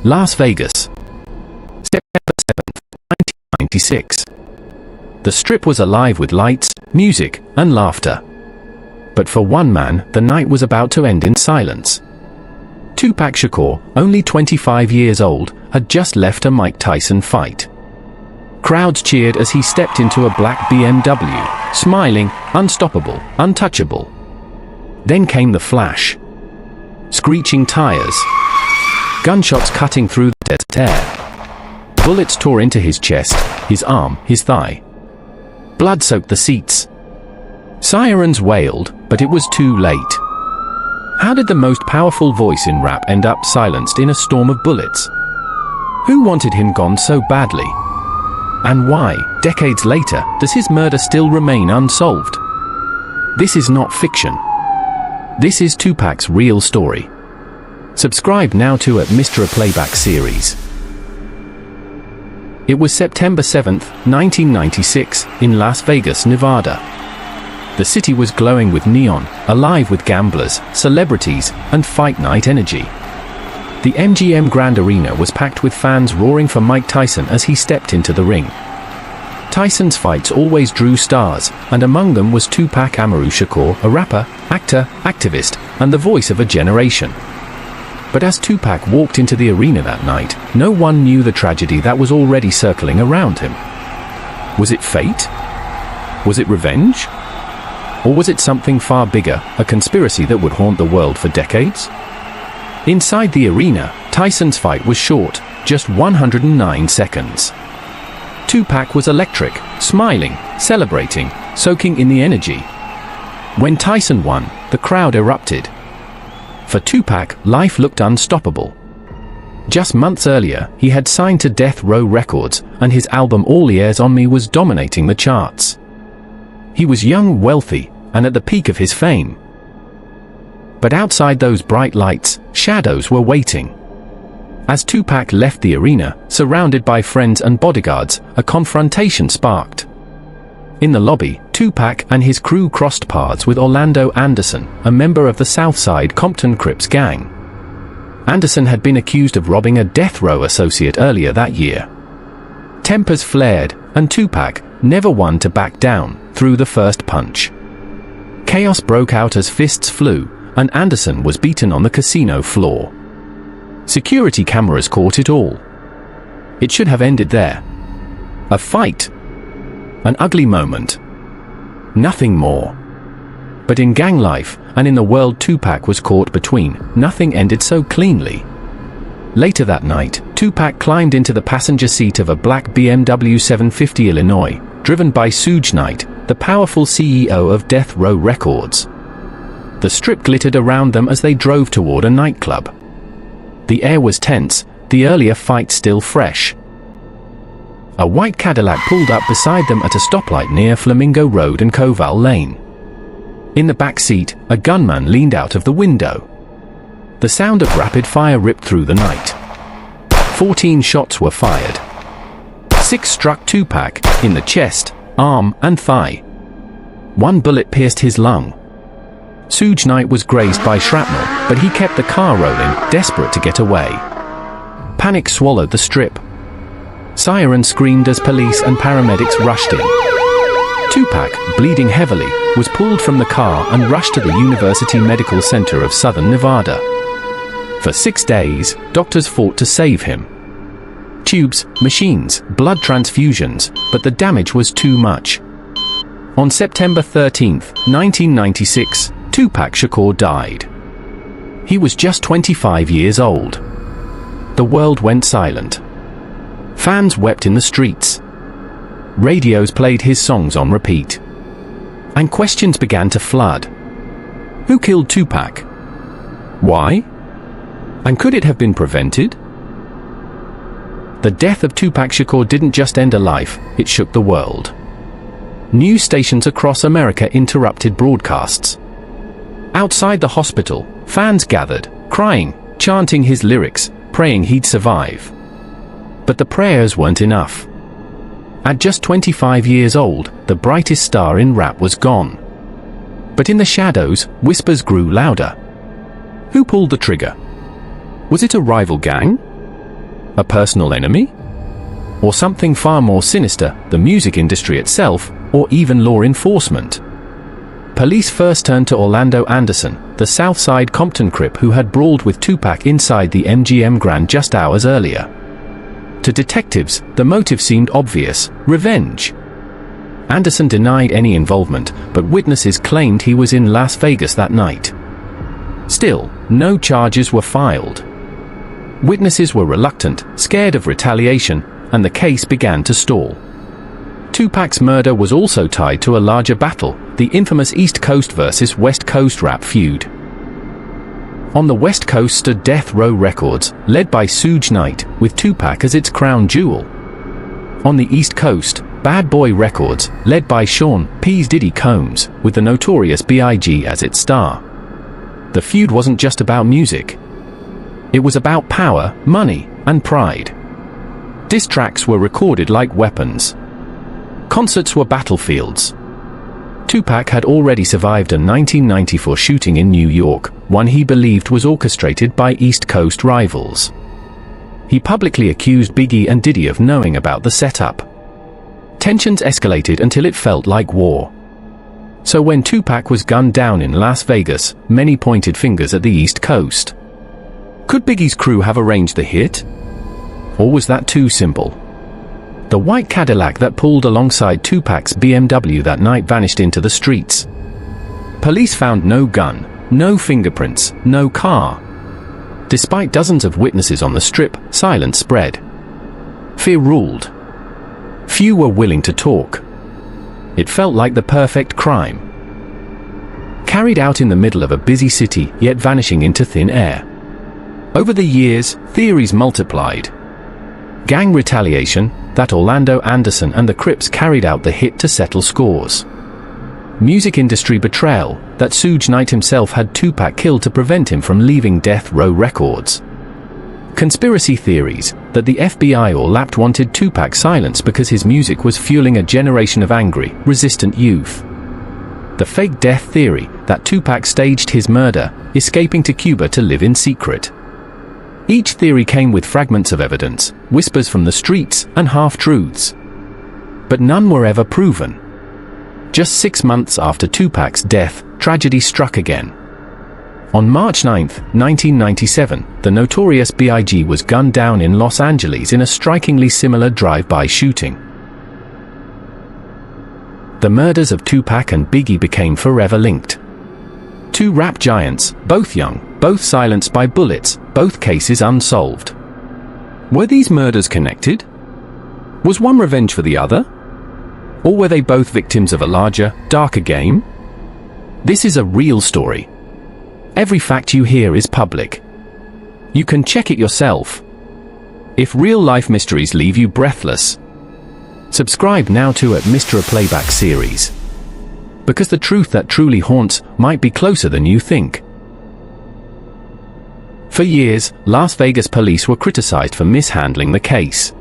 Las Vegas. September 7th, 1996. The Strip was alive with lights, music, and laughter. But for one man, the night was about to end in silence. Tupac Shakur, only 25 years old, had just left a Mike Tyson fight. Crowds cheered as he stepped into a black BMW, smiling, unstoppable, untouchable. Then came the flash. Screeching tires. Gunshots cutting through the desert air. Bullets tore into his chest, his arm, his thigh. Blood soaked the seats. Sirens wailed, but it was too late. How did the most powerful voice in rap end up silenced in a storm of bullets? Who wanted him gone so badly? And why, decades later, does his murder still remain unsolved? This is not fiction. This is Tupac's real story. Subscribe now to @MysteryPlaybacksSeries. It was September 7th, 1996, in Las Vegas, Nevada. The city was glowing with neon, alive with gamblers, celebrities, and fight night energy. The MGM Grand Arena was packed with fans roaring for Mike Tyson as he stepped into the ring. Tyson's fights always drew stars, and among them was Tupac Shakur, a rapper, actor, activist, and the voice of a generation. But as Tupac walked into the arena that night, no one knew the tragedy that was already circling around him. Was it fate? Was it revenge? Or was it something far bigger, a conspiracy that would haunt the world for decades? Inside the arena, Tyson's fight was short, just 109 seconds. Tupac was electric, smiling, celebrating, soaking in the energy. When Tyson won, the crowd erupted. For Tupac, life looked unstoppable. Just months earlier, he had signed to Death Row Records, and his album All Eyes on Me was dominating the charts. He was young, wealthy, and at the peak of his fame. But outside those bright lights, shadows were waiting. As Tupac left the arena, surrounded by friends and bodyguards, a confrontation sparked. In the lobby, Tupac and his crew crossed paths with Orlando Anderson, a member of the Southside Compton Crips gang. Anderson had been accused of robbing a Death Row associate earlier that year. Tempers flared, and Tupac, never one to back down, threw the first punch. Chaos broke out as fists flew, and Anderson was beaten on the casino floor. Security cameras caught it all. It should have ended there. A fight. An ugly moment. Nothing more. But in gang life, and in the world Tupac was caught between, nothing ended so cleanly. Later that night, Tupac climbed into the passenger seat of a black BMW 750 Illinois, driven by Suge Knight, the powerful CEO of Death Row Records. The Strip glittered around them as they drove toward a nightclub. The air was tense, the earlier fight still fresh. A white Cadillac pulled up beside them at a stoplight near Flamingo Road and Koval Lane. In the back seat, a gunman leaned out of the window. The sound of rapid fire ripped through the night. 14 shots were fired. 6 struck Tupac, in the chest, arm, and thigh. 1 bullet pierced his lung. Suge Knight was grazed by shrapnel, but he kept the car rolling, desperate to get away. Panic swallowed the Strip. Sirens screamed as police and paramedics rushed in. Tupac, bleeding heavily, was pulled from the car and rushed to the University Medical Center of Southern Nevada. For 6 days, doctors fought to save him. Tubes, machines, blood transfusions, but the damage was too much. On September 13, 1996, Tupac Shakur died. He was just 25 years old. The world went silent. Fans wept in the streets. Radios played his songs on repeat. And questions began to flood. Who killed Tupac? Why? And could it have been prevented? The death of Tupac Shakur didn't just end a life, it shook the world. News stations across America interrupted broadcasts. Outside the hospital, fans gathered, crying, chanting his lyrics, praying he'd survive. But the prayers weren't enough. At just 25 years old, the brightest star in rap was gone. But in the shadows, whispers grew louder. Who pulled the trigger? Was it a rival gang? A personal enemy? Or something far more sinister, the music industry itself, or even law enforcement? Police first turned to Orlando Anderson, the Southside Compton Crip who had brawled with Tupac inside the MGM Grand just hours earlier. To detectives, the motive seemed obvious: revenge. Anderson denied any involvement, but witnesses claimed he was in Las Vegas that night. Still, no charges were filed. Witnesses were reluctant, scared of retaliation, and the case began to stall. Tupac's murder was also tied to a larger battle, the infamous East Coast versus West Coast rap feud. On the West Coast stood Death Row Records, led by Suge Knight, with Tupac as its crown jewel. On the East Coast, Bad Boy Records, led by Sean P. Diddy Combs, with the Notorious B.I.G. as its star. The feud wasn't just about music. It was about power, money, and pride. Diss tracks were recorded like weapons. Concerts were battlefields. Tupac had already survived a 1994 shooting in New York, one he believed was orchestrated by East Coast rivals. He publicly accused Biggie and Diddy of knowing about the setup. Tensions escalated until it felt like war. So when Tupac was gunned down in Las Vegas, many pointed fingers at the East Coast. Could Biggie's crew have arranged the hit? Or was that too simple? The white Cadillac that pulled alongside Tupac's BMW that night vanished into the streets. Police found no gun, no fingerprints, no car. Despite dozens of witnesses on the strip, silence spread. Fear ruled. Few were willing to talk. It felt like the perfect crime. Carried out in the middle of a busy city, yet vanishing into thin air. Over the years, theories multiplied. Gang retaliation, that Orlando Anderson and the Crips carried out the hit to settle scores. Music industry betrayal, that Suge Knight himself had Tupac killed to prevent him from leaving Death Row Records. Conspiracy theories, that the FBI or LAPD wanted Tupac silenced because his music was fueling a generation of angry, resistant youth. The fake death theory, that Tupac staged his murder, escaping to Cuba to live in secret. Each theory came with fragments of evidence, whispers from the streets, and half-truths. But none were ever proven. Just 6 months after Tupac's death, tragedy struck again. On March 9, 1997, the Notorious B.I.G. was gunned down in Los Angeles in a strikingly similar drive-by shooting. The murders of Tupac and Biggie became forever linked. Two rap giants, both young, both silenced by bullets, both cases unsolved. Were these murders connected? Was one revenge for the other? Or were they both victims of a larger, darker game? This is a real story. Every fact you hear is public. You can check it yourself. If real-life mysteries leave you breathless, subscribe now to @MysteryPlaybacksSeries. Because the truth that truly haunts might be closer than you think. For years, Las Vegas police were criticized for mishandling the case.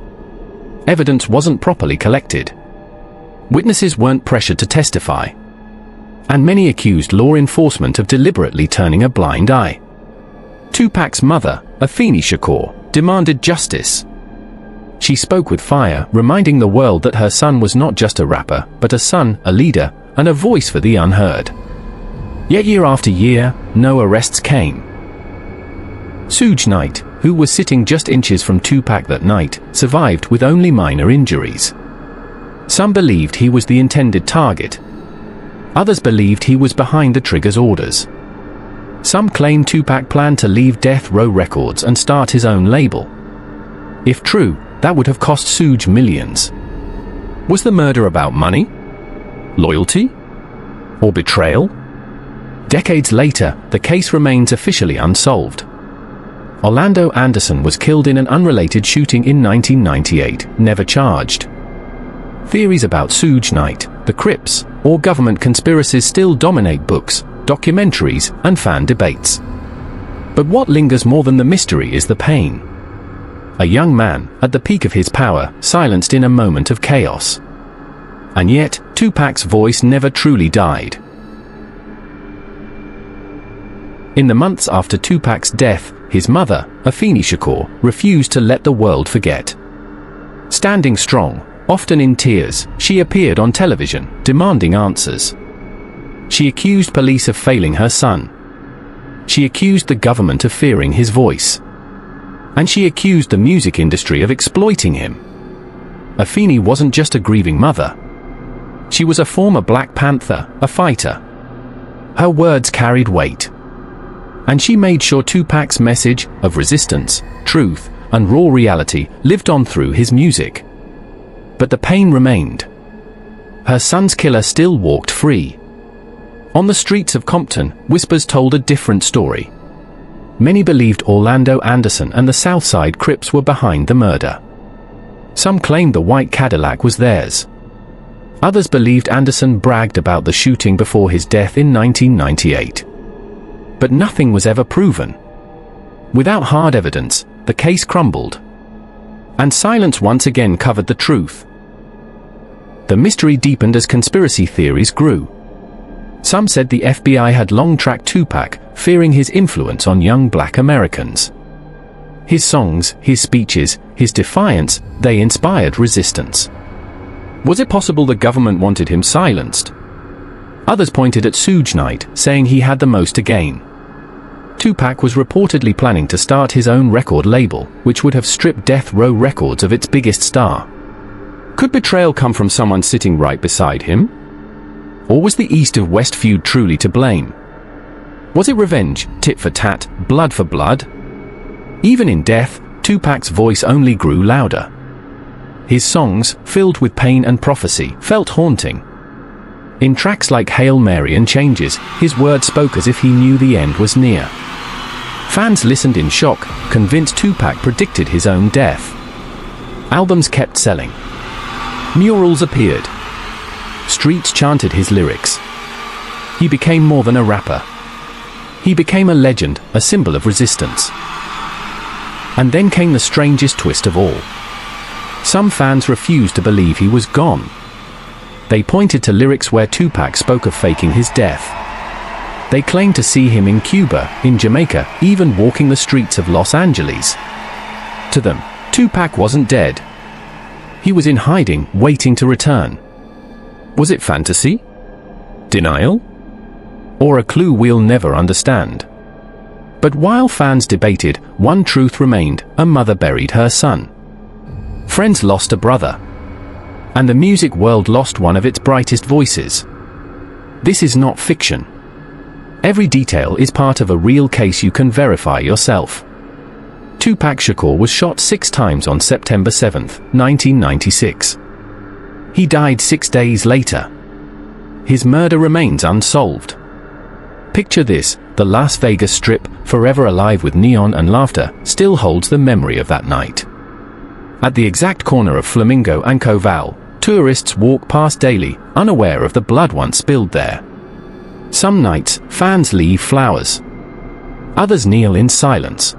Evidence wasn't properly collected. Witnesses weren't pressured to testify. And many accused law enforcement of deliberately turning a blind eye. Tupac's mother, Tupac Shakur, demanded justice. She spoke with fire, reminding the world that her son was not just a rapper, but a son, a leader, and a voice for the unheard. Yet year after year, no arrests came. Suge Knight, who was sitting just inches from Tupac that night, survived with only minor injuries. Some believed he was the intended target. Others believed he was behind the trigger's orders. Some claimed Tupac planned to leave Death Row Records and start his own label. If true, that would have cost Suge millions. Was the murder about money? Loyalty? Or betrayal? Decades later, the case remains officially unsolved. Orlando Anderson was killed in an unrelated shooting in 1998, never charged. Theories about Suge Knight, the Crips, or government conspiracies still dominate books, documentaries, and fan debates. But what lingers more than the mystery is the pain. A young man, at the peak of his power, silenced in a moment of chaos. And yet, Tupac's voice never truly died. In the months after Tupac's death, His mother, Afeni Shakur, refused to let the world forget. Standing strong, often in tears, she appeared on television, demanding answers. She accused police of failing her son. She accused the government of fearing his voice. And she accused the music industry of exploiting him. Afeni wasn't just a grieving mother. She was a former Black Panther, a fighter. Her words carried weight. And she made sure Tupac's message of resistance, truth, and raw reality lived on through his music. But the pain remained. Her son's killer still walked free. On the streets of Compton, whispers told a different story. Many believed Orlando Anderson and the Southside Crips were behind the murder. Some claimed the white Cadillac was theirs. Others believed Anderson bragged about the shooting before his death in 1998. But nothing was ever proven. Without hard evidence, the case crumbled. And silence once again covered the truth. The mystery deepened as conspiracy theories grew. Some said the FBI had long tracked Tupac, fearing his influence on young Black Americans. His songs, his speeches, his defiance, they inspired resistance. Was it possible the government wanted him silenced? Others pointed at Suge Knight, saying he had the most to gain. Tupac was reportedly planning to start his own record label, which would have stripped Death Row Records of its biggest star. Could betrayal come from someone sitting right beside him? Or was the East of West feud truly to blame? Was it revenge, tit for tat, blood for blood? Even in death, Tupac's voice only grew louder. His songs, filled with pain and prophecy, felt haunting. In tracks like Hail Mary and Changes, his words spoke as if he knew the end was near. Fans listened in shock, convinced Tupac predicted his own death. Albums kept selling. Murals appeared. Streets chanted his lyrics. He became more than a rapper. He became a legend, a symbol of resistance. And then came the strangest twist of all. Some fans refused to believe he was gone. They pointed to lyrics where Tupac spoke of faking his death. They claimed to see him in Cuba, in Jamaica, even walking the streets of Los Angeles. To them, Tupac wasn't dead. He was in hiding, waiting to return. Was it fantasy? Denial? Or a clue we'll never understand? But while fans debated, one truth remained: a mother buried her son. Friends lost a brother. And the music world lost one of its brightest voices. This is not fiction. Every detail is part of a real case you can verify yourself. Tupac Shakur was shot 6 times on September 7, 1996. He died 6 days later. His murder remains unsolved. Picture this: the Las Vegas Strip, forever alive with neon and laughter, still holds the memory of that night. At the exact corner of Flamingo and Koval, tourists walk past daily, unaware of the blood once spilled there. Some nights, fans leave flowers. Others kneel in silence.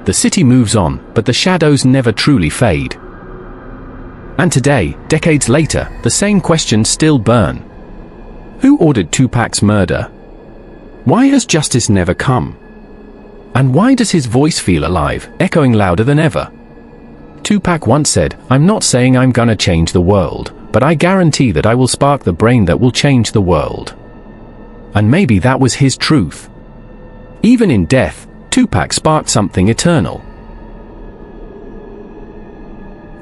The city moves on, but the shadows never truly fade. And today, decades later, the same questions still burn. Who ordered Tupac's murder? Why has justice never come? And why does his voice feel alive, echoing louder than ever? Tupac once said, "I'm not saying I'm gonna change the world, but I guarantee that I will spark the brain that will change the world." And maybe that was his truth. Even in death, Tupac sparked something eternal.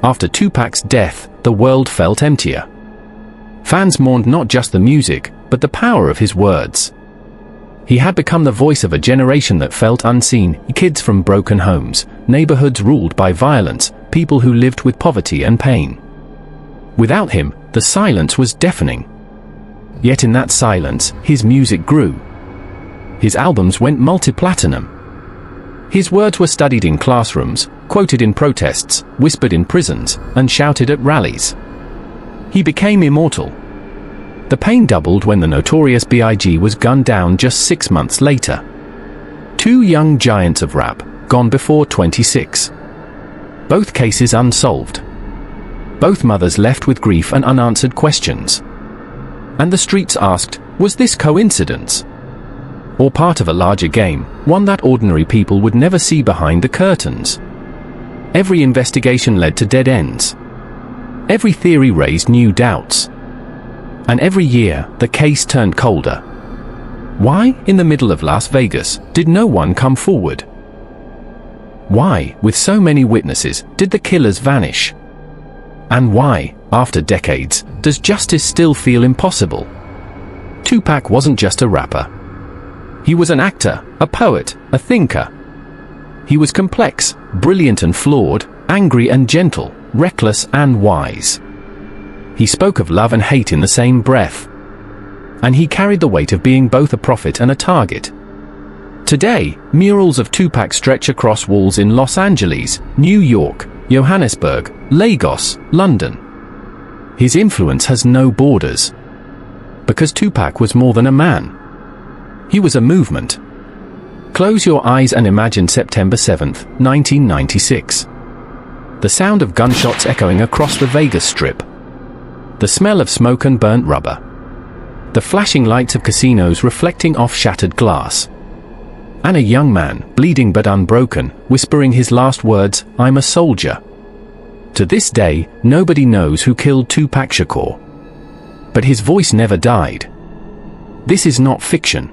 After Tupac's death, the world felt emptier. Fans mourned not just the music, but the power of his words. He had become the voice of a generation that felt unseen: kids from broken homes, neighborhoods ruled by violence, people who lived with poverty and pain. Without him, the silence was deafening. Yet in that silence, his music grew. His albums went multi-platinum. His words were studied in classrooms, quoted in protests, whispered in prisons, and shouted at rallies. He became immortal. The pain doubled when the notorious B.I.G. was gunned down just 6 months later. 2 young giants of rap, gone before 26. Both cases unsolved. Both mothers left with grief and unanswered questions. And the streets asked, was this coincidence? or part of a larger game, one that ordinary people would never see behind the curtains. Every investigation led to dead ends. Every theory raised new doubts. And every year, the case turned colder. Why, in the middle of Las Vegas, did no one come forward? Why, with so many witnesses, did the killers vanish? And why, after decades, does justice still feel impossible? Tupac wasn't just a rapper. He was an actor, a poet, a thinker. He was complex, brilliant and flawed, angry and gentle, reckless and wise. He spoke of love and hate in the same breath. And he carried the weight of being both a prophet and a target. Today, murals of Tupac stretch across walls in Los Angeles, New York, Johannesburg, Lagos, London. His influence has no borders. Because Tupac was more than a man. He was a movement. Close your eyes and imagine September 7th, 1996. The sound of gunshots echoing across the Vegas Strip. The smell of smoke and burnt rubber. The flashing lights of casinos reflecting off shattered glass. And a young man, bleeding but unbroken, whispering his last words, "I'm a soldier." To this day, nobody knows who killed Tupac Shakur. But his voice never died. This is not fiction.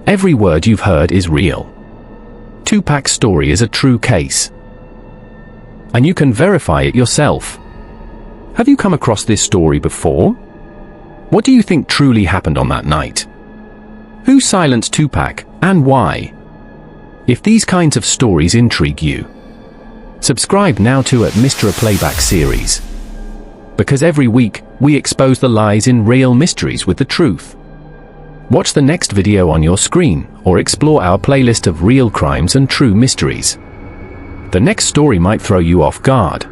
Every word you've heard is real. Tupac's story is a true case. And you can verify it yourself. Have you come across this story before? What do you think truly happened on that night? Who silenced Tupac, and why? If these kinds of stories intrigue you, subscribe now to @MysteryPlaybacksSeries. Because every week, we expose the lies in real mysteries with the truth. Watch the next video on your screen, or explore our playlist of real crimes and true mysteries. The next story might throw you off guard.